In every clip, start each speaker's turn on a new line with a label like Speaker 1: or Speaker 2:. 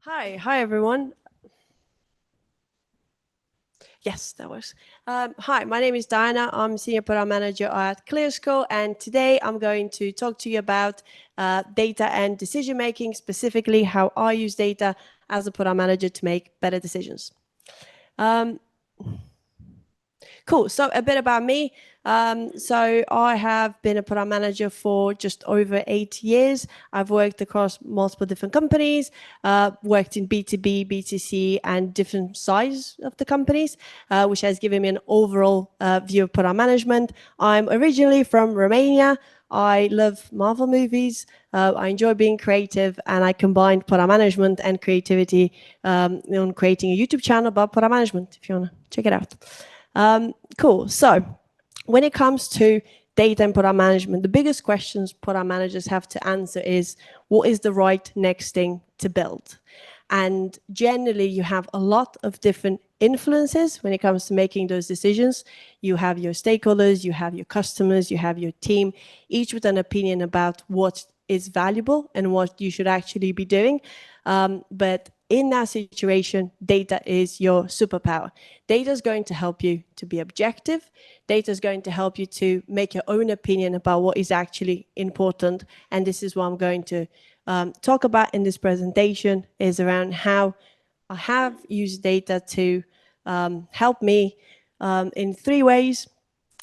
Speaker 1: Hi everyone. Yes, that was. Hi, my name is Diana. I'm Senior Product Manager at ClearScore, and today I'm going to talk to you about data and decision making, specifically how I use data as a product manager to make better decisions. Cool. So a bit about me. So I have been a product manager for just over 8 years. I've worked across multiple different companies, worked in B2B, B2C, and different size of the companies, which has given me an overall view of product management. I'm originally from Romania. I love Marvel movies. I enjoy being creative, and I combined product management and creativity on creating a YouTube channel about product management, if you want to check it out. Cool. So when it comes to data and product management, the biggest questions product managers have to answer is, what is the right next thing to build? And generally, you have a lot of different influences when it comes to making those decisions. You have your stakeholders, you have your customers, you have your team, each with an opinion about what is valuable and what you should actually be doing. But in that situation, data is your superpower. Data is going to help you to be objective. Data is going to help you to make your own opinion about what is actually important. And this is what I'm going to talk about in this presentation, is around how I have used data to help me in 3 ways.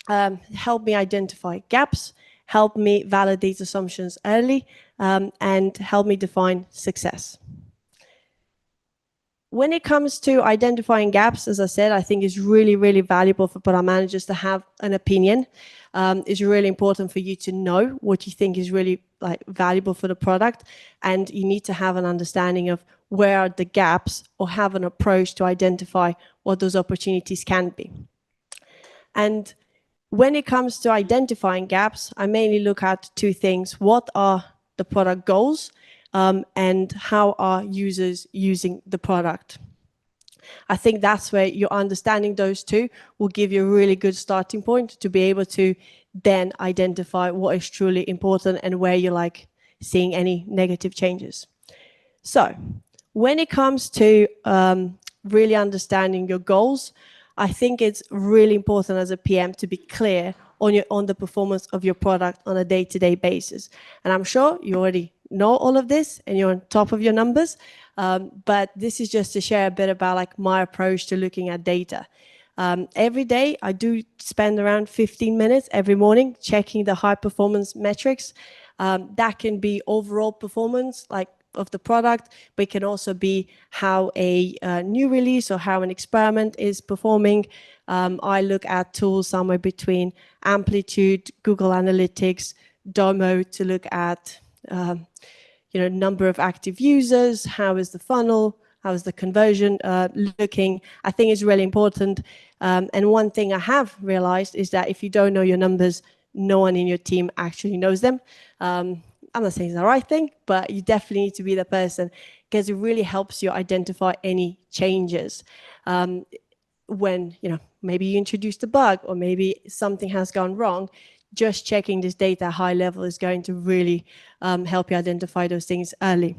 Speaker 1: Help me identify gaps, help me validate assumptions early, and help me define success. When it comes to identifying gaps, as I said, I think it's really, really valuable for product managers to have an opinion. It's really important for you to know what you think is really valuable for the product, and you need to have an understanding of where are the gaps, or have an approach to identify what those opportunities can be. And when it comes to identifying gaps, I mainly look at 2 things. What are the product goals? And how are users using the product? I think that's where you're understanding those 2 will give you a really good starting point to be able to then identify what is truly important and where you're seeing any negative changes. So when it comes to really understanding your goals, I think it's really important as a PM to be clear on the performance of your product on a day-to-day basis. And I'm sure you already know all of this and you're on top of your numbers, but this is just to share a bit about my approach to looking at data. Every day I do spend around 15 minutes every morning checking the high performance metrics. That can be overall performance of the product, but it can also be how a new release or how an experiment is performing. I look at tools somewhere between Amplitude, Google Analytics, Domo to look at number of active users, how is the funnel, how is the conversion looking. I think it's really important. And one thing I have realized is that if you don't know your numbers, no one in your team actually knows them. I'm not saying it's the right thing, but you definitely need to be the person, because it really helps you identify any changes. When maybe you introduced a bug or maybe something has gone wrong, just checking this data at high level is going to really help you identify those things early.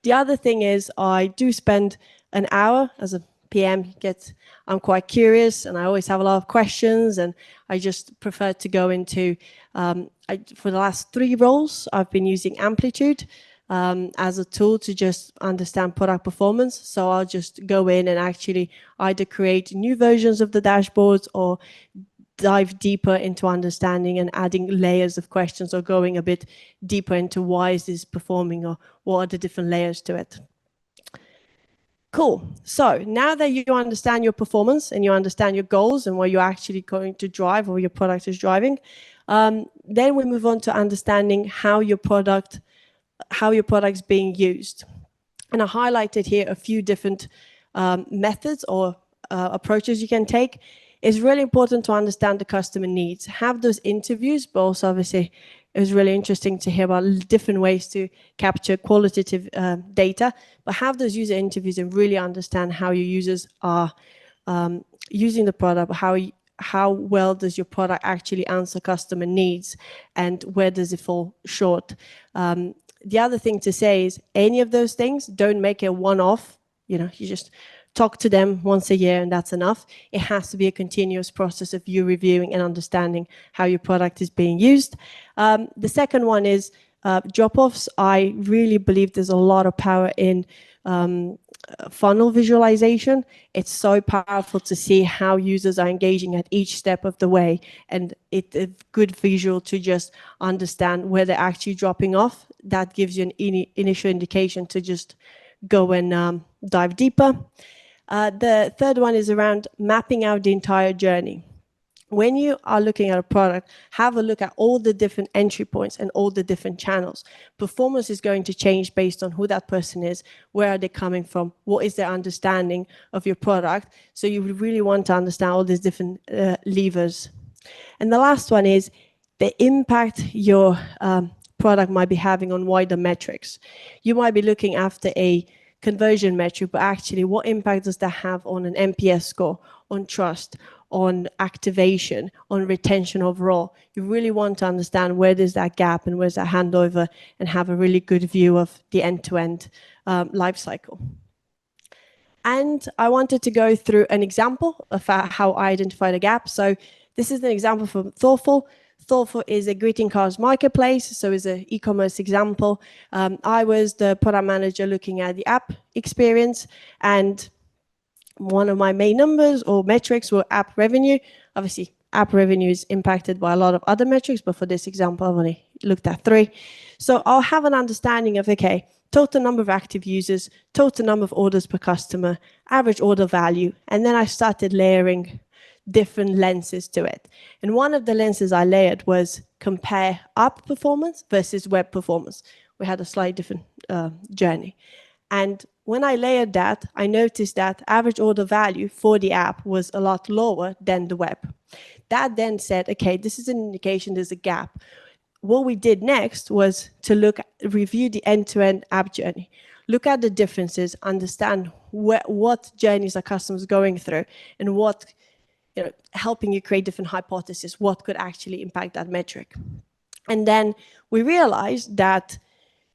Speaker 1: The other thing is I do spend an hour as a PM. I'm quite curious and I always have a lot of questions, and I just prefer to go into, for the last 3 roles, I've been using Amplitude as a tool to just understand product performance. So I'll just go in and actually either create new versions of the dashboards or dive deeper into understanding and adding layers of questions, or going a bit deeper into why is this performing, or what are the different layers to it. Cool. So now that you understand your performance and you understand your goals and what you're actually going to drive or your product is driving, then we move on to understanding how your product is being used. And I highlighted here a few different methods or approaches you can take. It's really important to understand the customer needs, have those interviews, but also obviously it was really interesting to hear about different ways to capture qualitative data, but have those user interviews and really understand how your users are using the product, how well does your product actually answer customer needs, and where does it fall short. The other thing to say is any of those things, don't make it one-off. You just talk to them once a year and that's enough. It has to be a continuous process of you reviewing and understanding how your product is being used. The second one is drop-offs. I really believe there's a lot of power in funnel visualization. It's so powerful to see how users are engaging at each step of the way, and it's a good visual to just understand where they're actually dropping off. That gives you an initial indication to just go and dive deeper. The third one is around mapping out the entire journey. When you are looking at a product, have a look at all the different entry points and all the different channels. Performance is going to change based on who that person is, where are they coming from, what is their understanding of your product. So you really want to understand all these different levers. And the last one is the impact your product might be having on wider metrics. You might be looking after a conversion metric, but actually what impact does that have on an NPS score, on trust, on activation, on retention overall? You really want to understand where there's that gap and where's that handover, and have a really good view of the end-to-end life cycle. And I wanted to go through an example of how I identified a gap. So this is an example from Thoughtful. Thoughtful is a greeting cards marketplace, so it's an e-commerce example. I was the product manager looking at the app experience, and one of my main numbers or metrics were app revenue. Obviously, app revenue is impacted by a lot of other metrics, but for this example, I've only looked at 3. So I'll have an understanding of, okay, total number of active users, total number of orders per customer, average order value, and then I started layering different lenses to it. And one of the lenses I layered was compare app performance versus web performance. We had a slightly different journey. And when I layered that, I noticed that average order value for the app was a lot lower than the web. That then said, okay, this is an indication there's a gap. What we did next was to review the end-to-end app journey, look at the differences, understand what journeys are customers going through, and what, helping you create different hypotheses, what could actually impact that metric. And then we realized that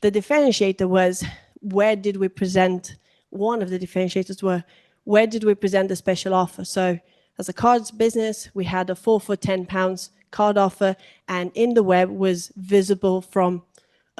Speaker 1: the differentiator was, where did we present, one of the differentiators were, where did we present the special offer? So as a cards business, we had a 4 for £10 card offer, and in the web was visible from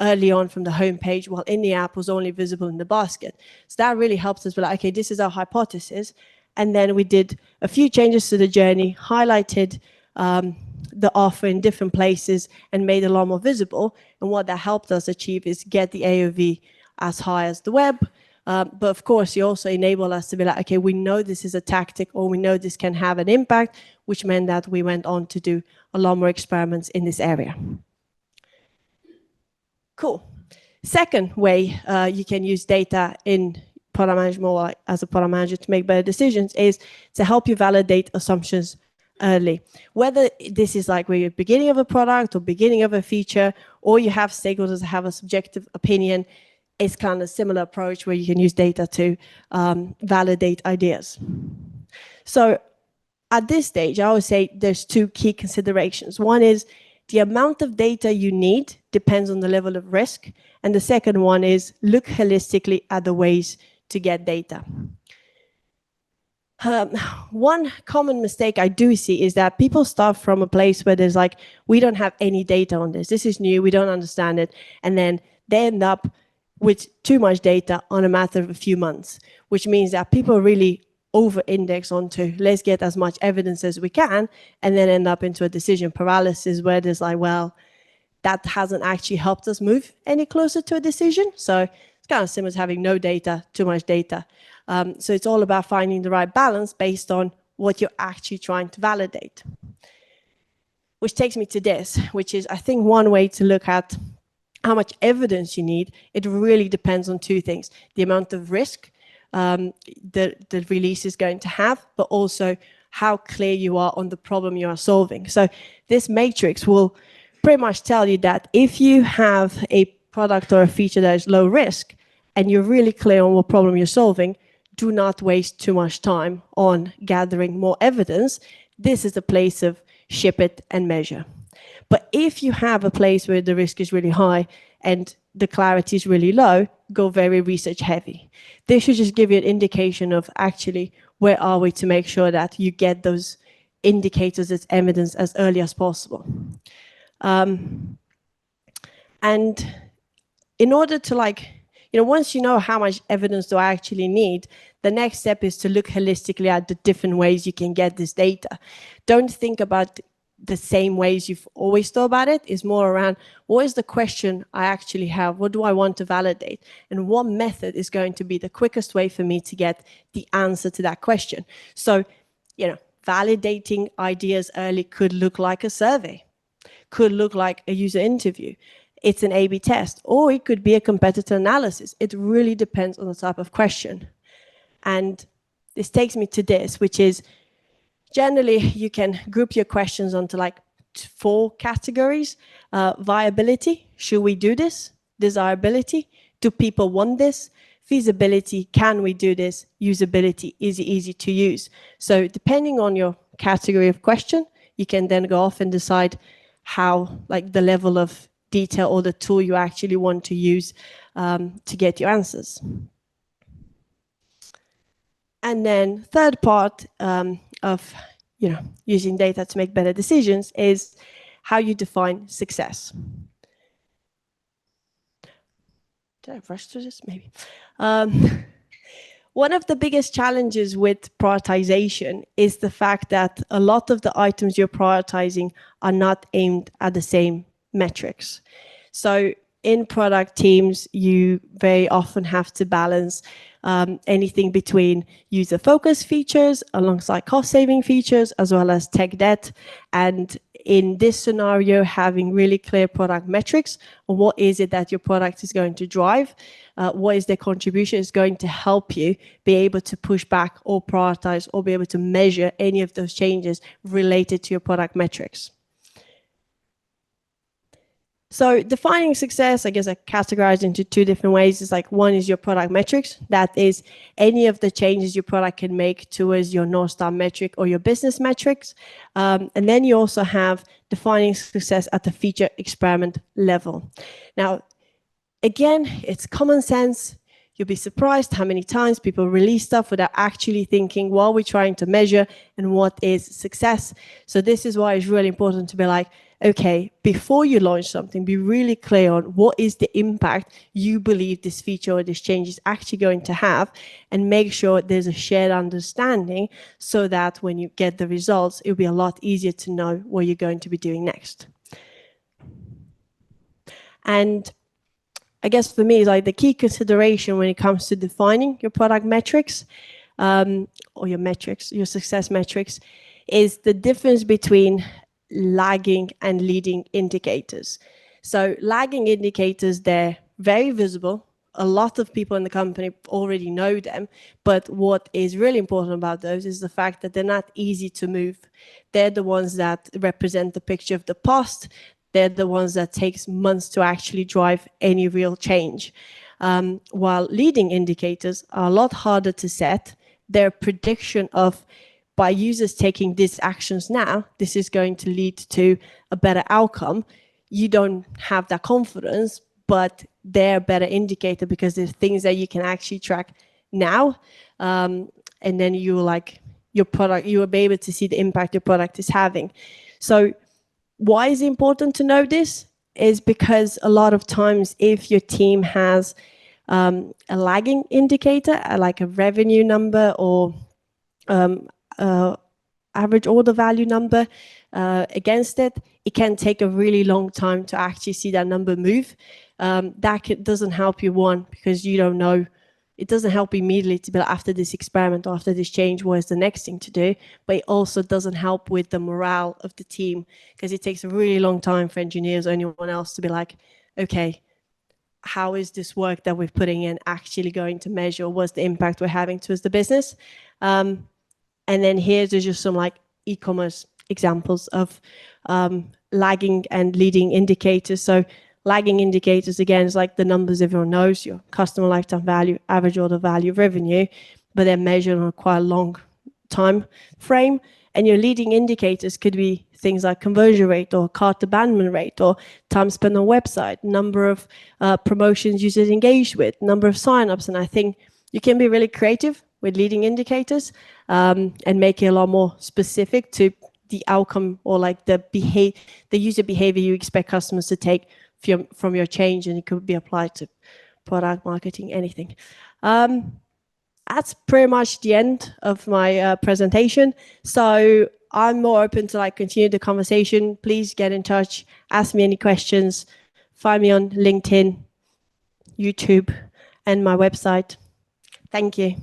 Speaker 1: early on from the homepage, while in the app was only visible in the basket. So that really helped us be like, okay, this is our hypothesis. And then we did a few changes to the journey, highlighted the offer in different places and made it a lot more visible. And what that helped us achieve is get the AOV as high as the web. But of course, you also enable us to be like, okay, we know this is a tactic, or we know this can have an impact, which meant that we went on to do a lot more experiments in this area. Cool. Second way you can use data in product management, or as a product manager, to make better decisions, is to help you validate assumptions early. Whether this is like where you're beginning of a product or beginning of a feature, or you have stakeholders that have a subjective opinion, it's kind of a similar approach where you can use data to validate ideas. So at this stage, I would say there's 2 key considerations. One is the amount of data you need depends on the level of risk. And the second one is look holistically at the ways to get data. One common mistake I do see is that people start from a place where there's like, we don't have any data on this. This is new, we don't understand it. And then they end up with too much data on a matter of a few months, which means that people really over-index onto, let's get as much evidence as we can, and then end up into a decision paralysis where there's like, well, that hasn't actually helped us move any closer to a decision. So it's kind of similar to having no data, too much data. So it's all about finding the right balance based on what you're actually trying to validate. Which takes me to this, which is, I think, one way to look at how much evidence you need. It really depends on 2 things: the amount of risk the release is going to have, but also how clear you are on the problem you are solving. So this matrix will pretty much tell you that if you have a product or a feature that is low risk and you're really clear on what problem you're solving, do not waste too much time on gathering more evidence. This is the place of ship it and measure. But if you have a place where the risk is really high and the clarity is really low, go very research heavy. This should just give you an indication of actually where are we to make sure that you get those indicators as evidence as early as possible. And in order to once you know how much evidence do I actually need, the next step is to look holistically at the different ways you can get this data. Don't think about the same ways you've always thought about it. It's more around, what is the question I actually have? What do I want to validate? And what method is going to be the quickest way for me to get the answer to that question? So, validating ideas early could look like a survey, could look like a user interview. It's an A/B test, or it could be a competitor analysis. It really depends on the type of question. And this takes me to this, which is generally you can group your questions onto 4 categories. Viability, should we do this? Desirability, do people want this? Feasibility, can we do this? Usability, is it easy to use? So depending on your category of question, you can then go off and decide how, the level of detail or the tool you actually want to use to get your answers. And then third part of using data to make better decisions is how you define success. Did I rush through this? Maybe. One of the biggest challenges with prioritization is the fact that a lot of the items you're prioritizing are not aimed at the same metrics. So in product teams, you very often have to balance anything between user-focused features alongside cost-saving features, as well as tech debt. And in this scenario, having really clear product metrics on what is it that your product is going to drive, what is their contribution, is going to help you be able to push back or prioritize or be able to measure any of those changes related to your product metrics. So defining success, I guess I categorize into 2 different ways. It's one is your product metrics. That is any of the changes your product can make towards your North Star metric or your business metrics. And then you also have defining success at the feature experiment level. Now, again, it's common sense. You'll be surprised how many times people release stuff without actually thinking what we're trying to measure and what is success. So this is why it's really important to be okay, before you launch something, be really clear on what is the impact you believe this feature or this change is actually going to have, and make sure there's a shared understanding so that when you get the results, it'll be a lot easier to know what you're going to be doing next. And I guess for me, the key consideration when it comes to defining your product metrics or your metrics, your success metrics, is the difference between lagging and leading indicators. So lagging indicators, they're very visible. A lot of people in the company already know them, but what is really important about those is the fact that they're not easy to move. They're the ones that represent the picture of the past. They're the ones that takes months to actually drive any real change. While leading indicators are a lot harder to set. They're a prediction of, by users taking these actions now, this is going to lead to a better outcome. You don't have that confidence, but they're a better indicator because there's things that you can actually track now. And then your product, you will be able to see the impact your product is having. So why is it important to know this? Is because a lot of times if your team has a lagging indicator, like a revenue number or average order value number against it, it can take a really long time to actually see that number move. That doesn't help you, one, because you don't know. It doesn't help immediately to be after this experiment or after this change, what is the next thing to do? But it also doesn't help with the morale of the team, because it takes a really long time for engineers or anyone else to be okay, how is this work that we're putting in actually going to measure? What's the impact we're having towards the business? And then here's just some e-commerce examples of lagging and leading indicators. So lagging indicators, again, is the numbers everyone knows, your customer lifetime value, average order value, revenue, but they're measured on a quite long time frame. And your leading indicators could be things like conversion rate or cart abandonment rate or time spent on website, number of promotions users engaged with, number of signups. And I think you can be really creative with leading indicators and make it a lot more specific to the outcome or like the user behavior you expect customers to take from your change, and it could be applied to product marketing, anything. That's pretty much the end of my presentation. So I'm more open to like continue the conversation. Please get in touch, ask me any questions, find me on LinkedIn, YouTube, and my website. Thank you.